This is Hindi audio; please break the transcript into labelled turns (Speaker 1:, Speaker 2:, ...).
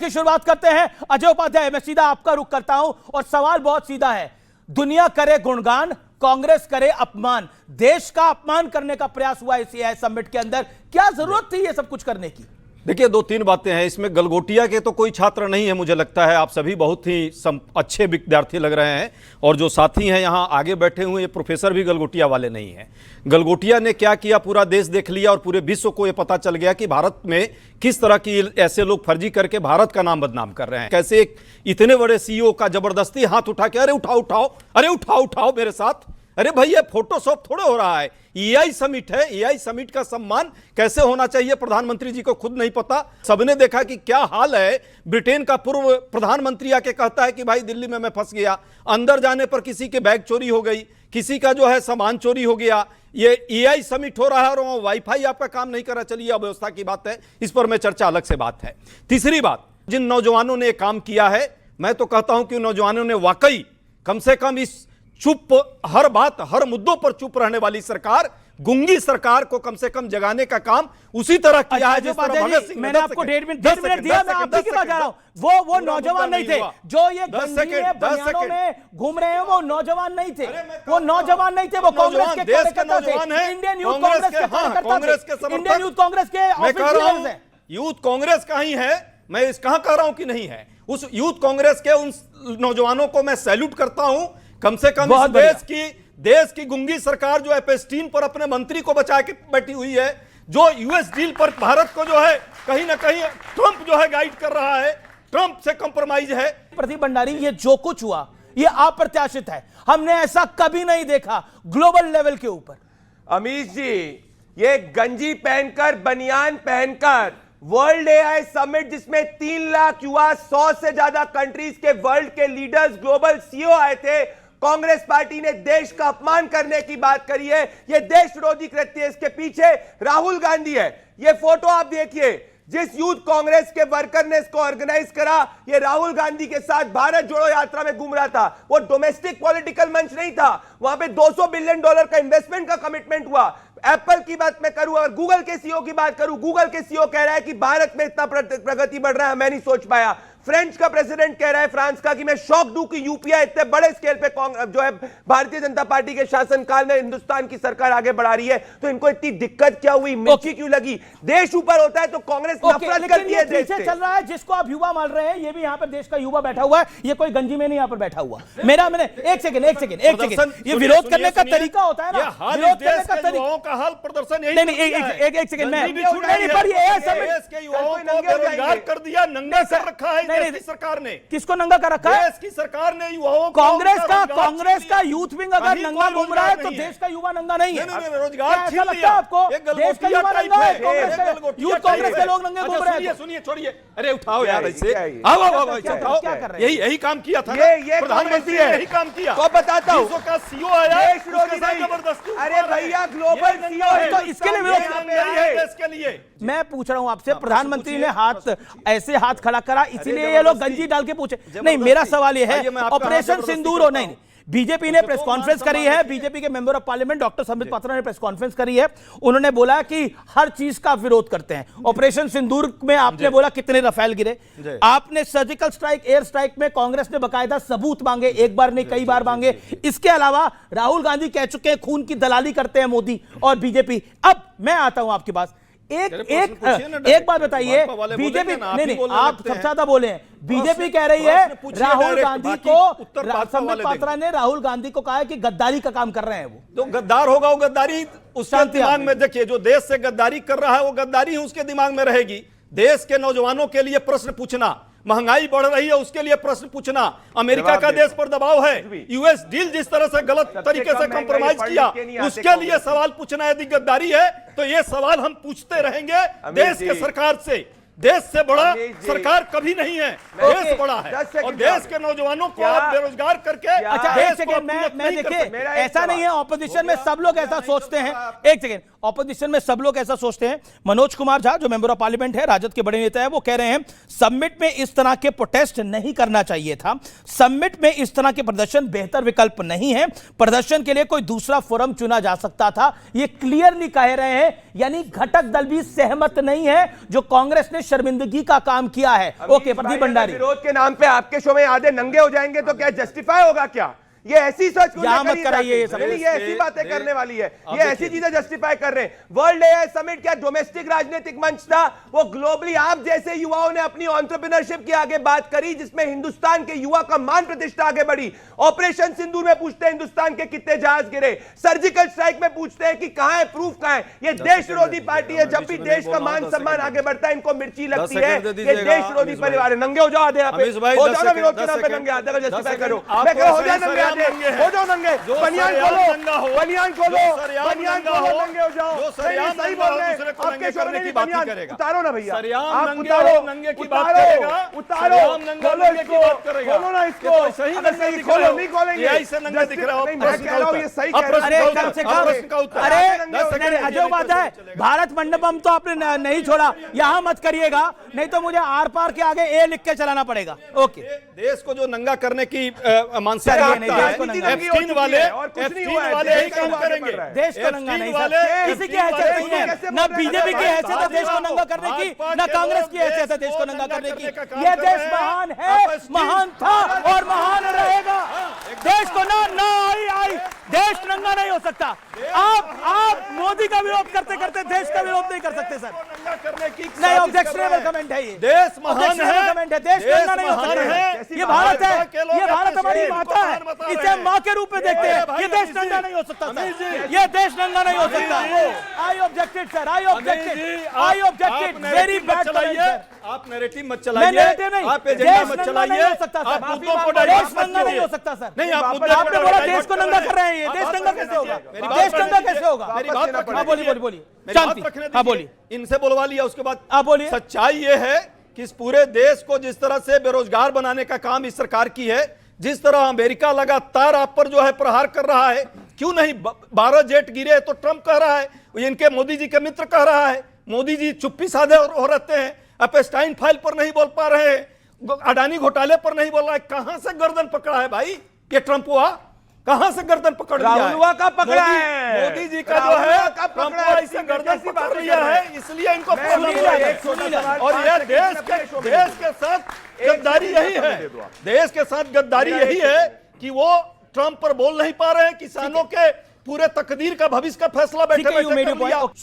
Speaker 1: की शुरुआत करते हैं अजय उपाध्याय। मैं सीधा आपका रुख करता हूं और सवाल बहुत सीधा है। दुनिया करे गुणगान, कांग्रेस करे अपमान। देश का अपमान करने का प्रयास हुआ इस एआई समिट के अंदर। क्या जरूरत थी ये सब कुछ करने की?
Speaker 2: देखिए, दो तीन बातें हैं इसमें। गलगोटिया के तो कोई छात्र नहीं है, मुझे लगता है। आप सभी बहुत ही अच्छे विद्यार्थी लग रहे हैं और जो साथी हैं यहाँ आगे बैठे हुए, ये प्रोफेसर भी गलगोटिया वाले नहीं हैं। गलगोटिया ने क्या किया, पूरा देश देख लिया और पूरे विश्व को ये पता चल गया कि भारत में किस तरह की ऐसे लोग फर्जी करके भारत का नाम बदनाम कर रहे हैं। कैसे एक इतने बड़े सीईओ का जबरदस्ती हाथ उठा के अरे उठाओ उठाओ, अरे उठाओ उठाओ मेरे साथ। अरे भाई, ये फोटोशॉप थोड़े हो रहा है। एआई समिट है, एआई समिट का सम्मान कैसे होना चाहिए प्रधानमंत्री जी को खुद नहीं पता। सबने देखा कि क्या हाल है। ब्रिटेन का पूर्व प्रधानमंत्री आके कहता है कि भाई दिल्ली में मैं फंस गया, अंदर जाने पर किसी के बैग चोरी हो गई, किसी का जो है सामान चोरी हो गया। ये एआई समिट हो रहा है और वहां वाईफाई आपका काम नहीं कर रहा। चलिए, अव्यवस्था की बात है, इस पर मैं चर्चा अलग से बात है। तीसरी बात, जिन नौजवानों ने काम किया है, मैं तो कहता हूं कि उन नौजवानों ने वाकई कम से कम इस चुप, हर बात हर मुद्दों पर चुप रहने वाली सरकार, गूंगी सरकार को कम से कम जगाने का काम उसी तरह किया है जिस तरह भगत सिंह।
Speaker 1: मैंने आपको 1.5 मिनट दिया, मैं आप ही की बात जा रहा हूं। वो नौजवान नहीं थे जो ये गंदी में बनियानों में घूम रहे हैं। वो नौजवान नहीं थे, वो नौजवान नहीं थे, वो कांग्रेस के कार्यकर्ता थे, इंडियन यूथ कांग्रेस के कार्यकर्ता थे, इंडियन यूथ कांग्रेस के ऑफिशियल्स हैं।
Speaker 2: यूथ कांग्रेस का ही है, मैं इस कहां कह रहा हूं कि नहीं है। उस यूथ कांग्रेस के उन नौजवानों को मैं सैल्यूट करता हूं। कम से कम इस देश की गुंगी सरकार जो एपेस्टीन पर अपने मंत्री को बचा के बैठी हुई है, जो यूएस डील पर भारत को जो है कहीं ना कहीं ट्रंप जो है गाइड कर रहा है, ट्रंप से कंप्रोमाइज है।
Speaker 1: प्रदीप भंडारी, ये जो कुछ हुआ ये अप्रत्याशित है। हमने ऐसा कभी नहीं देखा ग्लोबल लेवल के ऊपर।
Speaker 3: अमीश जी, ये गंजी पहनकर, बनियान पहनकर वर्ल्ड एआई समिट, जिसमें 3 लाख युवा, 100 से ज्यादा कंट्रीज के वर्ल्ड के लीडर्स, ग्लोबल सीईओ आए थे। कांग्रेस पार्टी ने देश का अपमान करने की बात करी है। यह देश विरोधी कृत्य है। इसके पीछे राहुल गांधी है। यह फोटो आप देखिए, जिस यूथ कांग्रेस के वर्कर ने इसको ऑर्गेनाइज करा, ये राहुल गांधी के साथ भारत जोड़ो यात्रा में घूम रहा था। वो डोमेस्टिक पॉलिटिकल मंच नहीं था, वहां पे $200 बिलियन का इन्वेस्टमेंट का कमिटमेंट हुआ। एप्पल की बात मैं करूं, अगर गूगल के सीईओ की बात करूं, गूगल के सीईओ कह रहा है कि भारत में इतना प्रगति बढ़ रहा है, मैं नहीं सोच पाया। फ्रेंच का प्रेसिडेंट कह रहा है, फ्रांस का, कि मैं शौक दूं कि यूपीआई इतने बड़े स्केल पे जो है भारतीय जनता पार्टी के शासनकाल में हिंदुस्तान की सरकार आगे बढ़ा रही है। तो इनको इतनी दिक्कत क्या हुई, मिर्ची क्यों लगी? देश ऊपर होता है तो कांग्रेस नफरत करती है देश से।
Speaker 1: चल रहा है जिसको आप युवा मान रहे हैं, ये भी यहाँ पर देश का युवा बैठा हुआ है। ये कोई गंजी में नहीं यहाँ पर बैठा हुआ। मैंने एक सेकंड, ये विरोध करने का तरीका होता है ना, विरोध करने का तरीका
Speaker 2: का हाल प्रदर्शन
Speaker 1: नहीं, एक सेकंड, मैं
Speaker 2: बेरोजगार कर दिया, नंगा कर रखा है देश की सरकार ने।
Speaker 1: किसको नंगा कर रखा है?
Speaker 2: देश की सरकार ने युवाओं को।
Speaker 1: कांग्रेस का यूथ विंग अगर नंगा घूम रहा है तो देश का युवा नंगा नहीं है।
Speaker 2: रोजगार
Speaker 1: ऐसा लगता है आपको? देश का युवा नंगा है, यूथ कांग्रेस के लोग नंगे घूम रहे हैं।
Speaker 2: सुनिए, छोड़िए, अरे उठाओ यार ऐसे, आओ,
Speaker 1: क्या कर रहे हैं?
Speaker 2: यही काम किया था
Speaker 3: ये
Speaker 2: प्रधानमंत्री ने, यही काम किया।
Speaker 3: तो बताता हूं,
Speaker 2: का सीईओ आया,
Speaker 3: जबरदस्ती। अरे भैया, ग्लोबल सीईओ है
Speaker 1: तो इसके लिए विरोध
Speaker 2: इसके लिए
Speaker 1: मैं पूछ रहा हूं आपसे। प्रधानमंत्री ने ऐसे हाथ खड़ा करा, इसीलिए ये लोग गंजी डाल के पूछे। नहीं, मेरा सवाल ये है, ऑपरेशन सिंदूर हो, नहीं, बीजेपी ने प्रेस कॉन्फ्रेंस करी है। बीजेपी के member of parliament doctor Sambit Patra ने प्रेस कॉन्फ्रेंस करी है। उन्होंने बोला कि हर चीज का विरोध करते हैं। ऑपरेशन सिंदूर में आपने बोला कितने रफेल गिरे, आपने सर्जिकल स्ट्राइक, एयर स्ट्राइक में कांग्रेस ने बकायदा सबूत मांगे, एक बार नहीं कई बार मांगे। इसके अलावा राहुल गांधी कह चुके हैं खून की दलाली करते हैं मोदी और बीजेपी। अब मैं आता हूं आपके पास, एक बात बताइए, बीजेपी नहीं, आप सबसे ज्यादा बोले हैं। बीजेपी कह रही है राहुल गांधी को, संबित पात्रा ने राहुल गांधी को कहा है कि गद्दारी का काम कर रहे हैं। वो
Speaker 2: तो गद्दार होगा, वो गद्दारी उसके दिमाग में, देखिए, जो देश से गद्दारी कर रहा है वो गद्दारी उसके दिमाग में रहेगी। देश के नौजवानों के लिए प्रश्न पूछना, महंगाई बढ़ रही है उसके लिए प्रश्न पूछना, अमेरिका का देश पर दबाव है, यूएस डील जिस तरह से गलत तरीके से कंप्रोमाइज किया, उसके लिए सवाल पूछना यदि गद्दारी है तो ये सवाल हम पूछते रहेंगे देश के सरकार से। देश से बड़ा सरकार कभी नहीं है, देश बड़ा है और देश के नौजवानों को आप बेरोजगार करके।
Speaker 1: अच्छा, एक सेकंड, मैं देखिए, ऐसा नहीं है ऑपोजिशन में सब लोग ऐसा सोचते हैं। एक सेकंड, ऑपोजिशन में सब लोग ऐसा सोचते हैं। मनोज कुमार झा जो मेंबर ऑफ पार्लियामेंट है, राजद के बड़े नेता है, वो कह रहे हैं समिट में इस तरह के प्रोटेस्ट नहीं करना चाहिए था। समिट में इस तरह के प्रदर्शन बेहतर विकल्प नहीं है। प्रदर्शन के लिए कोई दूसरा फोरम चुना जा सकता था। ये क्लियरली कह रहे हैं, यानी घटक दल भी सहमत नहीं है। जो कांग्रेस ने शर्मिंदगी का काम किया है। ओके, प्रदीप भंडारी।
Speaker 3: विरोध के नाम पे आपके शो में आधे नंगे हो जाएंगे तो क्या जस्टिफाई होगा क्या? ये ऐसी सोच
Speaker 1: यहाँ मत कराइए ये सब।
Speaker 3: ये ऐसी बातें करने वाली है, ये ऐसी चीजें जस्टिफाई कर रहे हैं। वर्ल्ड एआई समिट क्या डोमेस्टिक राजनीतिक मंच था? वो ग्लोबली आप जैसे युवाओं ने अपनी एंटरप्रेन्योरशिप की आगे बात करी, जिसमें हिंदुस्तान के युवा का मान प्रतिष्ठा आगे बढ़ी। ऑपरेशन सिंदूर में पूछते हैं हिंदुस्तान के कितने जहाज गिरे, सर्जिकल स्ट्राइक में पूछते हैं कि कहां है प्रूफ, कहां है। ये देश विरोधी पार्टी है। जब भी देश का मान सम्मान आगे बढ़ता है इनको मिर्ची लगती है। ये देश विरोधी परिवार है। नंगे हो जाओ आधे, यहाँ पे हो जाओ ना विरोध के नाम पे नंगे, आधे का जस्टिफाई करो। मैं कह रहा हूं हो जाए नंगे, हो जाओ नंगे, बनियान खोलो, बनियान खोलो, बनियान खोलो, नंगे हो जाओ। सही बोल रहे हैं, आपके शो में बनियान उतारो ना भैया, आप उतारो,
Speaker 2: नंगे की
Speaker 3: उतारो,
Speaker 2: बात करेगा,
Speaker 3: उतारो, खोलो इसको,
Speaker 2: करेगा।
Speaker 3: खोलो ना इसको।
Speaker 2: सही
Speaker 3: अगर
Speaker 2: नंगे
Speaker 3: सही
Speaker 2: दिख
Speaker 3: खोलो,
Speaker 2: रहे हो,
Speaker 3: नहीं खोलेंगे।
Speaker 2: यही से नंगे दिख रहे हो।
Speaker 3: नहीं, मैं कह रहा हूं ये सही कह रहे
Speaker 1: अरे
Speaker 3: हैं।
Speaker 1: कम से कम, अरे अजब बात है, भारत मंडपम तो आपने नहीं छोड़ा, यहां मत करिएगा, नहीं तो मुझे आर पार के आगे ए लिख के चलाना पड़ेगा। ओके,
Speaker 2: देश को जो नंगा करने की मानसिकता
Speaker 1: सर, ये नहीं, देश को
Speaker 2: है,
Speaker 1: नंगा
Speaker 2: F3 वाले
Speaker 3: और कुछ नहीं हुआ है,
Speaker 2: वाले
Speaker 3: देश
Speaker 2: ही काम
Speaker 3: को आगे
Speaker 2: करेंगे।
Speaker 3: बढ़ रहा है।
Speaker 1: देश को नंगा नहीं
Speaker 2: वाले
Speaker 1: सर, किसी की हैसियत नहीं है, ना बीजेपी की हैसियत है देश को नंगा करने की, ना कांग्रेस की हैसियत है देश को नंगा करने की। यह देश महान है, महान था और महान रहेगा। देश को ना आई देश नंगा नहीं हो सकता। आप मोदी का विरोध करते करते देश का विरोध नहीं कर सकते सर।
Speaker 2: नंगा करने की
Speaker 1: नहीं, ऑब्जेक्शनेबल कमेंट है ये,
Speaker 2: देश महान है,
Speaker 1: कमेंट है, देश नंगा नहीं हो
Speaker 2: महान
Speaker 1: सकता
Speaker 2: है।
Speaker 1: है। ये भारत है, ये भारत हमारी
Speaker 2: देश
Speaker 1: माता
Speaker 2: महान बता
Speaker 1: है,
Speaker 2: रहे
Speaker 1: इसे हम
Speaker 2: हैं।
Speaker 1: माँ के रूप में देखते हैं।
Speaker 2: भाई
Speaker 1: ये देश
Speaker 2: अमित जी,
Speaker 1: नंगा नहीं हो सकता
Speaker 2: अमित
Speaker 1: सर,
Speaker 2: जी,
Speaker 1: ये देश नंगा नहीं हो
Speaker 2: अमित
Speaker 1: सकता।
Speaker 2: जी,
Speaker 1: आई ऑब्जेक्टेड सर, आई
Speaker 2: जी,
Speaker 1: ऑब्जेक्टेड,
Speaker 2: आप-
Speaker 1: आई ऑब्जेक्टेड,
Speaker 2: आप
Speaker 1: वेरी
Speaker 2: नैरेटिव
Speaker 1: बैड
Speaker 2: मत चलाइए,
Speaker 1: सर।
Speaker 2: आप नैरेटिव मत
Speaker 1: मैं
Speaker 2: चलाइए,
Speaker 1: नैरेटिव नहीं,
Speaker 2: आप
Speaker 1: देश
Speaker 2: एजेंडा मत
Speaker 1: नंगा
Speaker 2: चलाइए,
Speaker 1: नहीं हो सकता सर,
Speaker 2: आप
Speaker 1: माफी
Speaker 2: मुद्दों को
Speaker 1: मांगो,
Speaker 2: डाइवर्ट
Speaker 1: देश
Speaker 2: मत
Speaker 1: नंगा नहीं
Speaker 2: कीजिए।
Speaker 1: हो सकता सर।
Speaker 2: नहीं, आप मुद्दे
Speaker 1: आपने
Speaker 2: को
Speaker 1: बोला
Speaker 2: डाइवर्ट
Speaker 1: देश को
Speaker 2: कर
Speaker 1: नंगा
Speaker 2: रहे
Speaker 1: कर रहे हैं, ये
Speaker 2: आप
Speaker 1: देश
Speaker 2: बात
Speaker 1: नंगा
Speaker 2: रखने
Speaker 1: कैसे होगा?
Speaker 2: दीजिए, मेरी बात
Speaker 1: देश
Speaker 2: रखने
Speaker 1: नंगा
Speaker 2: दीजिए,
Speaker 1: कैसे होगा?
Speaker 2: मेरी बात रखने
Speaker 1: हाँ, बोलिए,
Speaker 2: दीजिए।
Speaker 1: बोलिए,
Speaker 2: मेरी बात
Speaker 1: शांति,
Speaker 2: रखने
Speaker 1: हाँ,
Speaker 2: दीजिए।
Speaker 1: बोलिए।
Speaker 2: इनसे बुलवा लिया, उसके बाद
Speaker 1: आप बोलिए।
Speaker 2: सच्चाई ये है कि इस पूरे देश को जिस तरह से बेरोजगार बनाने का काम इस सरकार की है, जिस तरह अमेरिका लगातार आप पर जो है प्रहार कर रहा है, क्यों नहीं 12 जेट गिरे तो ट्रंप कह रहा है, इनके मोदी जी के मित्र कह रहा है, मोदी जी चुप्पी साधे हो रहते हैं, एपस्टाइन फाइल पर नहीं बोल पा रहे हैं, अडानी घोटाले पर नहीं बोल रहा है। कहां से गर्दन पकड़ा है भाई ये ट्रम्प हुआ? कहां से गर्दन पकड़ लिया है?
Speaker 3: राहुल हुआ का पकड़ा है,
Speaker 2: मोदी जी का जो
Speaker 3: राहुल
Speaker 2: है
Speaker 3: हुआ का पकड़ा
Speaker 2: ट्रम्प
Speaker 3: है,
Speaker 2: हुआ इससे गर्दन
Speaker 3: कैसी
Speaker 2: पकड़
Speaker 3: बातें
Speaker 2: लिया
Speaker 3: कर रहे
Speaker 2: है,
Speaker 3: हैं?
Speaker 2: इसलिए इनको
Speaker 3: मैं
Speaker 2: प्रॉब्लम
Speaker 3: सुनिए,
Speaker 2: हुआ है।
Speaker 3: एक छोटा सवाल,
Speaker 2: और
Speaker 3: 5
Speaker 2: यह
Speaker 3: सेकंड अपने शो में
Speaker 2: देश के साथ गद्दारी यही है, देश के साथ गद्दारी यही है कि वो ट्रम्प पर बोल नहीं पा रहे हैं, किसानों के पूरे तकदीर का भविष्य का फैसला बैठे
Speaker 1: ठीक है, you
Speaker 2: बैठे
Speaker 1: made
Speaker 2: कर
Speaker 1: your
Speaker 2: लिया।
Speaker 1: point.